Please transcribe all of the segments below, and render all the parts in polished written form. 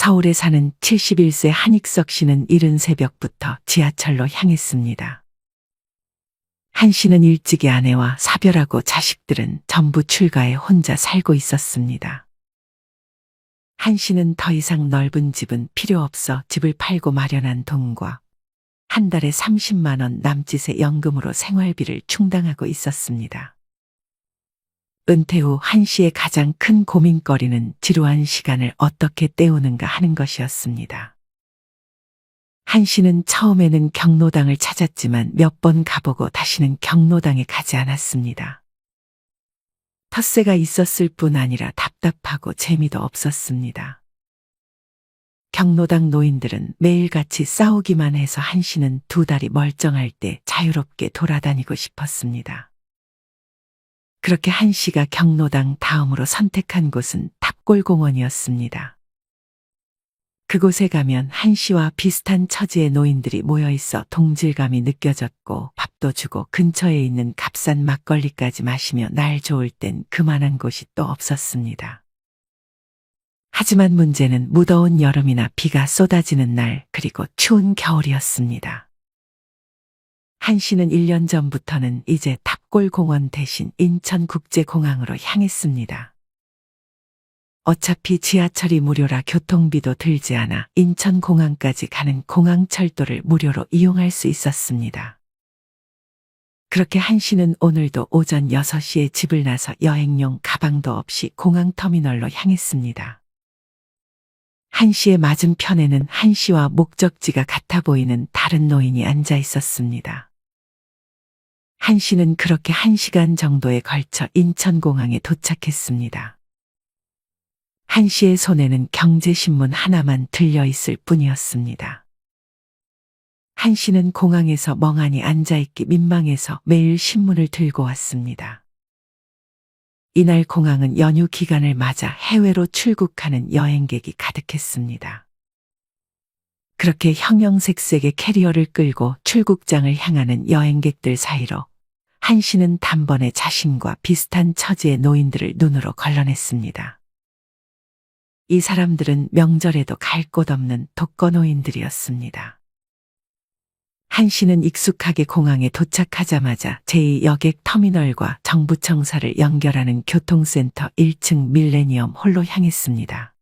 서울에 사는 71세 한익석 씨는 이른 새벽부터 지하철로 향했습니다. 한 씨는 일찍이 아내와 사별하고 자식들은 전부 출가해 혼자 살고 있었습니다. 한 씨는 더 이상 넓은 집은 필요 없어 집을 팔고 마련한 돈과 한 달에 30만 원 남짓의 연금으로 생활비를 충당하고 있었습니다. 은퇴 후 한 씨의 가장 큰 고민거리는 지루한 시간을 어떻게 때우는가 하는 것이었습니다. 한 씨는 처음에는 경로당을 찾았지만 몇 번 가보고 다시는 경로당에 가지 않았습니다. 텃세가 있었을 뿐 아니라 답답하고 재미도 없었습니다. 경로당 노인들은 매일같이 싸우기만 해서 한 씨는 두 다리 멀쩡할 때 자유롭게 돌아다니고 싶었습니다. 그렇게 한 씨가 경로당 다음으로 선택한 곳은 탑골공원이었습니다. 그곳에 가면 한 씨와 비슷한 처지의 노인들이 모여 있어 동질감이 느껴졌고 밥도 주고 근처에 있는 값싼 막걸리까지 마시며 날 좋을 땐 그만한 곳이 또 없었습니다. 하지만 문제는 무더운 여름이나 비가 쏟아지는 날 그리고 추운 겨울이었습니다. 한 씨는 1년 전부터는 이제 탑골공원 대신 인천국제공항으로 향했습니다. 어차피 지하철이 무료라 교통비도 들지 않아 인천공항까지 가는 공항철도를 무료로 이용할 수 있었습니다. 그렇게 한 씨는 오늘도 오전 6시에 집을 나서 여행용 가방도 없이 공항터미널로 향했습니다. 한 씨의 맞은편에는 한 씨와 목적지가 같아 보이는 다른 노인이 앉아 있었습니다. 한 씨는 그렇게 1시간 정도에 걸쳐 인천공항에 도착했습니다. 한 씨의 손에는 경제신문 하나만 들려 있을 뿐이었습니다. 한 씨는 공항에서 멍하니 앉아있기 민망해서 매일 신문을 들고 왔습니다. 이날 공항은 연휴 기간을 맞아 해외로 출국하는 여행객이 가득했습니다. 그렇게 형형색색의 캐리어를 끌고 출국장을 향하는 여행객들 사이로 한 씨는 단번에 자신과 비슷한 처지의 노인들을 눈으로 걸러냈습니다. 이 사람들은 명절에도 갈 곳 없는 독거노인들이었습니다. 한 씨는 익숙하게 공항에 도착하자마자 제2여객 터미널과 정부청사를 연결하는 교통센터 1층 밀레니엄 홀로 향했습니다.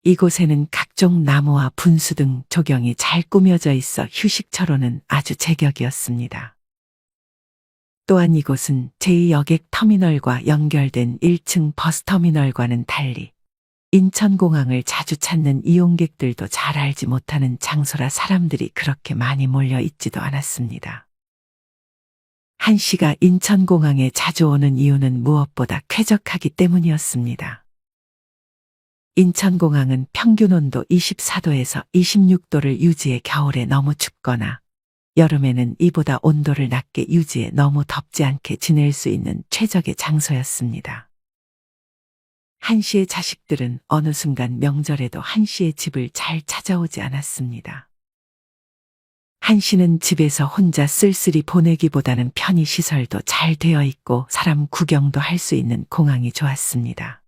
이곳에는 각종 나무와 분수 등 조경이 잘 꾸며져 있어 휴식처로는 아주 제격이었습니다. 또한 이곳은 제2여객 터미널과 연결된 1층 버스터미널과는 달리 인천공항을 자주 찾는 이용객들도 잘 알지 못하는 장소라 사람들이 그렇게 많이 몰려 있지도 않았습니다. 한 씨가 인천공항에 자주 오는 이유는 무엇보다 쾌적하기 때문이었습니다. 인천공항은 평균 온도 24도에서 26도를 유지해 겨울에 너무 춥거나 여름에는 이보다 온도를 낮게 유지해 너무 덥지 않게 지낼 수 있는 최적의 장소였습니다. 한 씨의 자식들은 어느 순간 명절에도 한 씨의 집을 잘 찾아오지 않았습니다. 한 씨는 집에서 혼자 쓸쓸히 보내기보다는 편의시설도 잘 되어 있고 사람 구경도 할 수 있는 공항이 좋았습니다.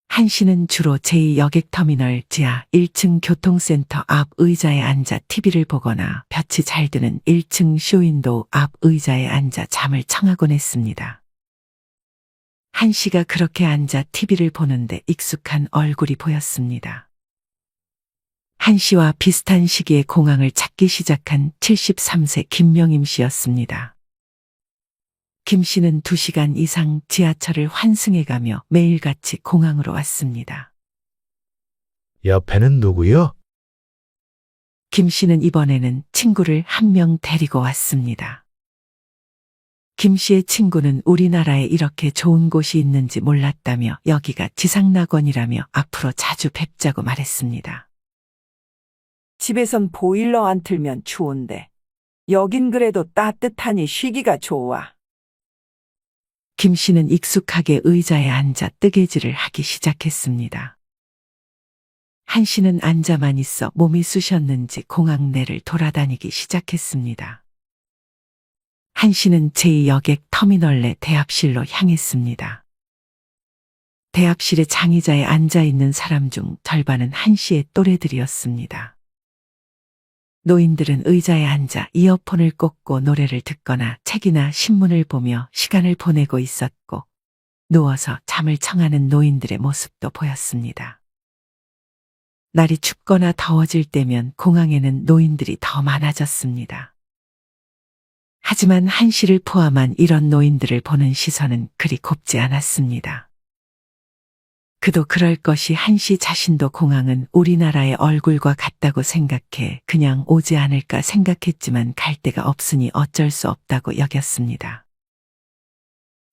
한 씨는 주로 제2여객터미널 지하 1층 교통센터 앞 의자에 앉아 TV를 보거나 볕이 잘 드는 1층 쇼윈도우 앞 의자에 앉아 잠을 청하곤 했습니다. 한 씨가 그렇게 앉아 TV를 보는데 익숙한 얼굴이 보였습니다. 한 씨와 비슷한 시기에 공항을 찾기 시작한 73세 김명임 씨였습니다. 김 씨는 2시간 이상 지하철을 환승해가며 매일같이 공항으로 왔습니다. 옆에는 누구요? 김 씨는 이번에는 친구를 한 명 데리고 왔습니다. 김 씨의 친구는 우리나라에 이렇게 좋은 곳이 있는지 몰랐다며 여기가 지상낙원이라며 앞으로 자주 뵙자고 말했습니다. 집에선 보일러 안 틀면 추운데 여긴 그래도 따뜻하니 쉬기가 좋아. 김 씨는 익숙하게 의자에 앉아 뜨개질을 하기 시작했습니다. 한 씨는 앉아만 있어 몸이 쑤셨는지 공항 내를 돌아다니기 시작했습니다. 한 씨는 제2여객 터미널 내 대합실로 향했습니다. 대합실의 장의자에 앉아 있는 사람 중 절반은 한 씨의 또래들이었습니다. 노인들은 의자에 앉아 이어폰을 꽂고 노래를 듣거나 책이나 신문을 보며 시간을 보내고 있었고, 누워서 잠을 청하는 노인들의 모습도 보였습니다. 날이 춥거나 더워질 때면 공항에는 노인들이 더 많아졌습니다. 하지만 한 씨를 포함한 이런 노인들을 보는 시선은 그리 곱지 않았습니다. 그도 그럴 것이 한 씨 자신도 공항은 우리나라의 얼굴과 같다고 생각해 그냥 오지 않을까 생각했지만 갈 데가 없으니 어쩔 수 없다고 여겼습니다.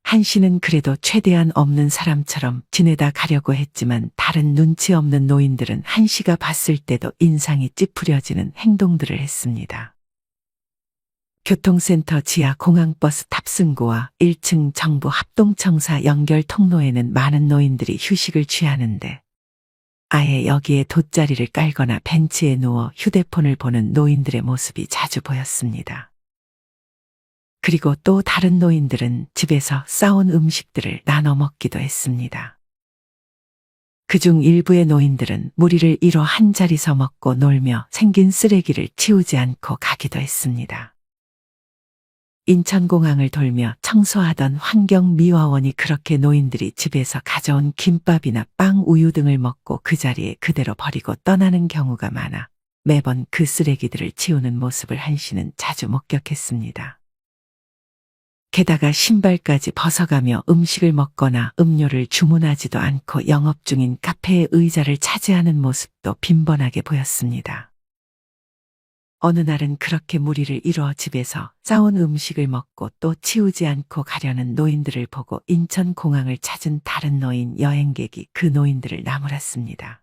한 씨는 그래도 최대한 없는 사람처럼 지내다 가려고 했지만 다른 눈치 없는 노인들은 한 씨가 봤을 때도 인상이 찌푸려지는 행동들을 했습니다. 교통센터 지하 공항버스 탑승구와 1층 정부 합동청사 연결 통로에는 많은 노인들이 휴식을 취하는데, 아예 여기에 돗자리를 깔거나 벤치에 누워 휴대폰을 보는 노인들의 모습이 자주 보였습니다. 그리고 또 다른 노인들은 집에서 싸온 음식들을 나눠 먹기도 했습니다. 그중 일부의 노인들은 무리를 이뤄 한 자리서 먹고 놀며 생긴 쓰레기를 치우지 않고 가기도 했습니다. 인천공항을 돌며 청소하던 환경미화원이 그렇게 노인들이 집에서 가져온 김밥이나 빵, 우유 등을 먹고 그 자리에 그대로 버리고 떠나는 경우가 많아 매번 그 쓰레기들을 치우는 모습을 한 씨는 자주 목격했습니다. 게다가 신발까지 벗어가며 음식을 먹거나 음료를 주문하지도 않고 영업 중인 카페의 의자를 차지하는 모습도 빈번하게 보였습니다. 어느 날은 그렇게 무리를 이루어 집에서 싸온 음식을 먹고 또 치우지 않고 가려는 노인들을 보고 인천공항을 찾은 다른 노인 여행객이 그 노인들을 나무랐습니다.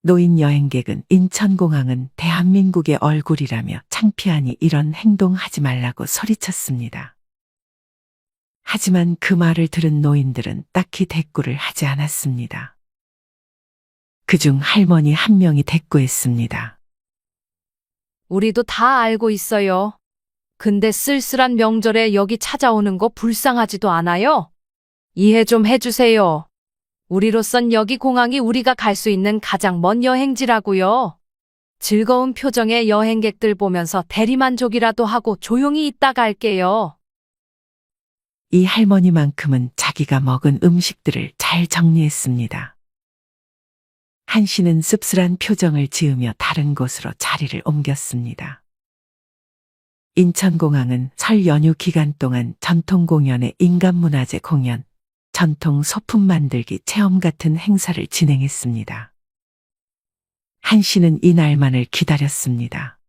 노인 여행객은 인천공항은 대한민국의 얼굴이라며 창피하니 이런 행동하지 말라고 소리쳤습니다. 하지만 그 말을 들은 노인들은 딱히 대꾸를 하지 않았습니다. 그중 할머니 한 명이 대꾸했습니다. 우리도 다 알고 있어요. 근데 쓸쓸한 명절에 여기 찾아오는 거 불쌍하지도 않아요? 이해 좀 해주세요. 우리로선 여기 공항이 우리가 갈 수 있는 가장 먼 여행지라고요. 즐거운 표정의 여행객들 보면서 대리만족이라도 하고 조용히 있다 갈게요. 이 할머니만큼은 자기가 먹은 음식들을 잘 정리했습니다. 한 씨는 씁쓸한 표정을 지으며 다른 곳으로 자리를 옮겼습니다. 인천공항은 설 연휴 기간 동안 전통공연의 인간문화재 공연, 전통 소품 만들기 체험 같은 행사를 진행했습니다. 한 씨는 이 날만을 기다렸습니다.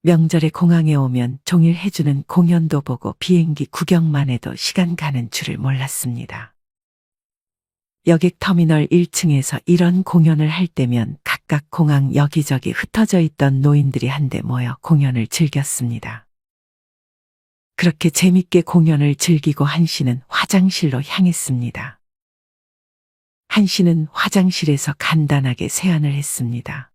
명절에 공항에 오면 종일 해주는 공연도 보고 비행기 구경만 해도 시간 가는 줄을 몰랐습니다. 여객 터미널 1층에서 이런 공연을 할 때면 각각 공항 여기저기 흩어져 있던 노인들이 한데 모여 공연을 즐겼습니다. 그렇게 재밌게 공연을 즐기고 한 씨는 화장실로 향했습니다. 한 씨는 화장실에서 간단하게 세안을 했습니다.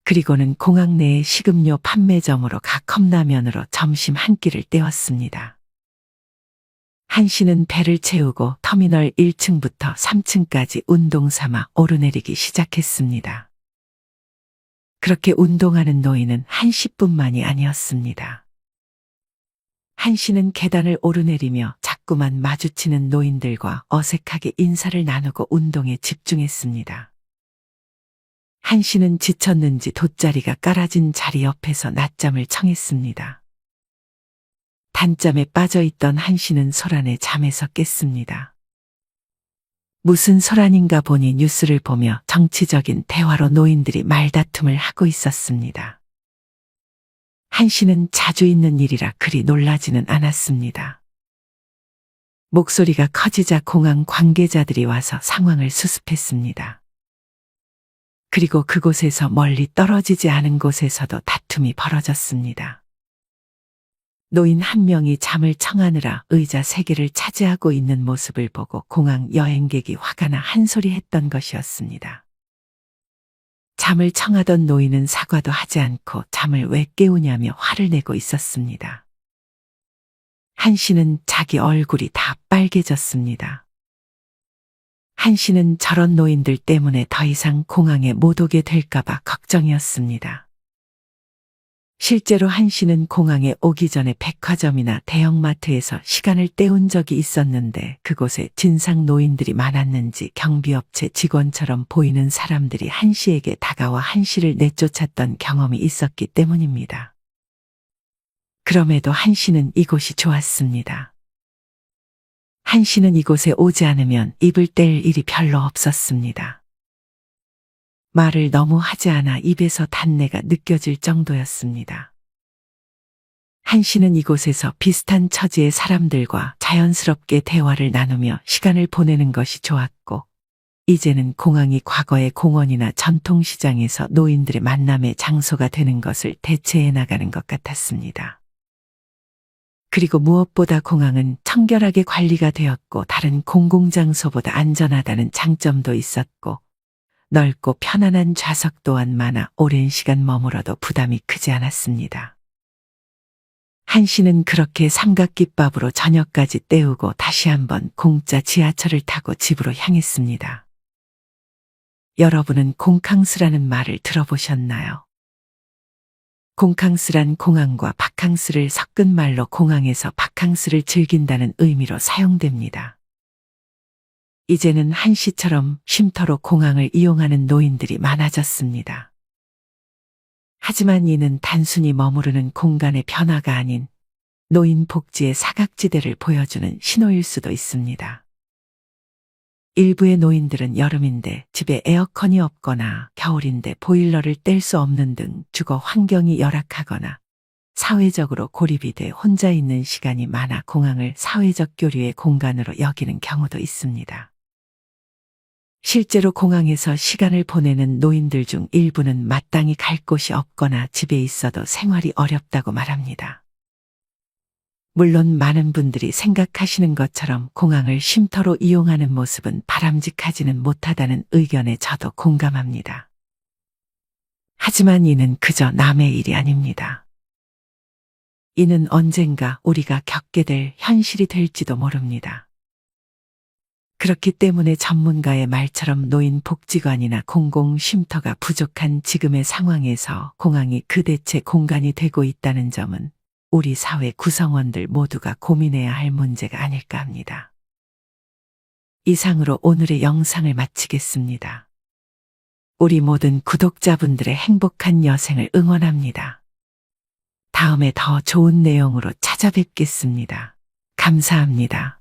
그리고는 공항 내의 식음료 판매점으로 가 컵라면으로 점심 한 끼를 때웠습니다. 한 씨는 배를 채우고 터미널 1층부터 3층까지 운동 삼아 오르내리기 시작했습니다. 그렇게 운동하는 노인은 한 씨뿐만이 아니었습니다. 한 씨는 계단을 오르내리며 자꾸만 마주치는 노인들과 어색하게 인사를 나누고 운동에 집중했습니다. 한 씨는 지쳤는지 돗자리가 깔아진 자리 옆에서 낮잠을 청했습니다. 단잠에 빠져있던 한 씨는 소란에 잠에서 깼습니다. 무슨 소란인가 보니 뉴스를 보며 정치적인 대화로 노인들이 말다툼을 하고 있었습니다. 한 씨는 자주 있는 일이라 그리 놀라지는 않았습니다. 목소리가 커지자 공항 관계자들이 와서 상황을 수습했습니다. 그리고 그곳에서 멀리 떨어지지 않은 곳에서도 다툼이 벌어졌습니다. 노인 한 명이 잠을 청하느라 의자 3개를 차지하고 있는 모습을 보고 공항 여행객이 화가 나 한 소리 했던 것이었습니다. 잠을 청하던 노인은 사과도 하지 않고 잠을 왜 깨우냐며 화를 내고 있었습니다. 한 씨는 자기 얼굴이 다 빨개졌습니다. 한 씨는 저런 노인들 때문에 더 이상 공항에 못 오게 될까봐 걱정이었습니다. 실제로 한 씨는 공항에 오기 전에 백화점이나 대형마트에서 시간을 때운 적이 있었는데 그곳에 진상 노인들이 많았는지 경비업체 직원처럼 보이는 사람들이 한 씨에게 다가와 한 씨를 내쫓았던 경험이 있었기 때문입니다. 그럼에도 한 씨는 이곳이 좋았습니다. 한 씨는 이곳에 오지 않으면 입을 뗄 일이 별로 없었습니다. 말을 너무 하지 않아 입에서 단내가 느껴질 정도였습니다. 한 씨는 이곳에서 비슷한 처지의 사람들과 자연스럽게 대화를 나누며 시간을 보내는 것이 좋았고, 이제는 공항이 과거의 공원이나 전통시장에서 노인들의 만남의 장소가 되는 것을 대체해 나가는 것 같았습니다. 그리고 무엇보다 공항은 청결하게 관리가 되었고 다른 공공장소보다 안전하다는 장점도 있었고, 넓고 편안한 좌석 또한 많아 오랜 시간 머물어도 부담이 크지 않았습니다. 한 씨는 그렇게 삼각김밥으로 저녁까지 때우고 다시 한번 공짜 지하철을 타고 집으로 향했습니다. 여러분은 공캉스라는 말을 들어보셨나요? 공캉스란 공항과 바캉스를 섞은 말로 공항에서 바캉스를 즐긴다는 의미로 사용됩니다. 이제는 한 씨처럼 쉼터로 공항을 이용하는 노인들이 많아졌습니다. 하지만 이는 단순히 머무르는 공간의 변화가 아닌 노인 복지의 사각지대를 보여주는 신호일 수도 있습니다. 일부의 노인들은 여름인데 집에 에어컨이 없거나 겨울인데 보일러를 뗄 수 없는 등 주거 환경이 열악하거나 사회적으로 고립이 돼 혼자 있는 시간이 많아 공항을 사회적 교류의 공간으로 여기는 경우도 있습니다. 실제로 공항에서 시간을 보내는 노인들 중 일부는 마땅히 갈 곳이 없거나 집에 있어도 생활이 어렵다고 말합니다. 물론 많은 분들이 생각하시는 것처럼 공항을 쉼터로 이용하는 모습은 바람직하지는 못하다는 의견에 저도 공감합니다. 하지만 이는 그저 남의 일이 아닙니다. 이는 언젠가 우리가 겪게 될 현실이 될지도 모릅니다. 그렇기 때문에 전문가의 말처럼 노인 복지관이나 공공 쉼터가 부족한 지금의 상황에서 공항이 그 대체 공간이 되고 있다는 점은 우리 사회 구성원들 모두가 고민해야 할 문제가 아닐까 합니다. 이상으로 오늘의 영상을 마치겠습니다. 우리 모든 구독자분들의 행복한 여생을 응원합니다. 다음에 더 좋은 내용으로 찾아뵙겠습니다. 감사합니다.